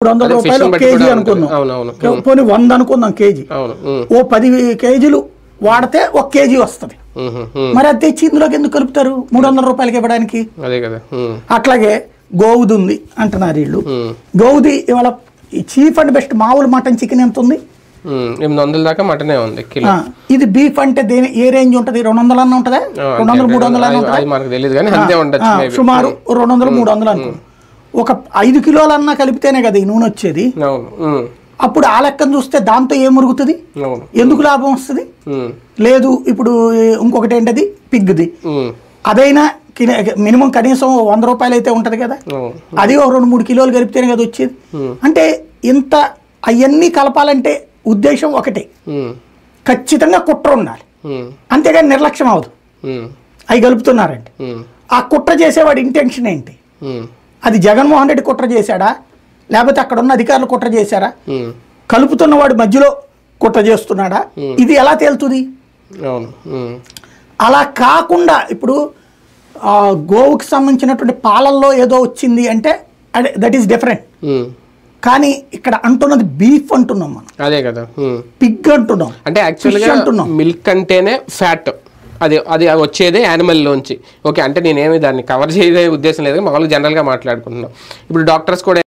రూ. 300 కేజీ అనుకుందాం, పోనీ 100 అనుకుందాం కేజీ, ఓ 10 కేజీలు వాడితే 1 కేజీ వస్తుంది. మరి అది తెచ్చి ఇందులోకి ఎందుకు కలుపుతారు 300 రూపాయలకి ఇవ్వడానికి? అట్లాగే గోవుది ఉంది అంటున్నారు వీళ్ళు. గోవుది ఇవాళ చీప్ అండ్ బెస్ట్ మామూలు మటన్ చికెన్ ఎంత ఉంది? 800 దాకా మటనే ఉంది. ఇది బీఫ్ అంటే ఏ రేంజ్ ఉంటది? 200 అన్న ఉంటదా? 200 300 అన్న ఉంటదా? సుమారు 200 300 అనుకో. ఒక 5 కిలోలన్నా కలిపితేనే కదా ఈ నూనె వచ్చేది. అప్పుడు ఆ లెక్కను చూస్తే దాంతో ఏం మురుగుతుంది? ఎందుకు లాభం వస్తుంది? లేదు. ఇప్పుడు ఇంకొకటి ఏంటది పిగ్ది, అదైనా మినిమం కనీసం 100 రూపాయలు అయితే ఉంటది కదా, అది ఒక 2-3 కిలోలు కలిపితేనే కదా వచ్చేది. అంటే ఇంత అవన్నీ కలపాలంటే ఉద్దేశం ఒకటే, ఖచ్చితంగా కుట్ర ఉండాలి, అంతేగాని నిర్లక్ష్యం అవదు. అవి కలుపుతున్నారంటే ఆ కుట్ర చేసేవాడి ఇంటెన్షన్ ఏంటి? అది జగన్మోహన్ రెడ్డి కుట్ర చేశాడా, లేకపోతే అక్కడ ఉన్న అధికారులు కుట్ర చేశారా, కలుపుతున్నవాడు మధ్యలో కుట్ర చేస్తున్నాడా? ఇది ఎలా తేలుతుంది? అలా కాకుండా ఇప్పుడు గోవుకి సంబంధించినటువంటి పాలల్లో ఏదో వచ్చింది అంటే దట్ ఈస్ డిఫరెంట్. కానీ ఇక్కడ అంటున్నది బీఫ్ అంటున్నాం మనం, అదే కదా, పిగ్ అంటున్నాం. అంటే యాక్చువల్గా మిల్క్ అంటేనే ఫ్యాట్, అది వచ్చేదే యానిమల్ లోంచి. ఓకే, అంటే నేనేమి దాన్ని కవర్ చేయడే ఉద్దేశం లేదు, మామూలుగా జనరల్గా మాట్లాడుకుంటున్నాం. ఇప్పుడు డాక్టర్స్ కూడా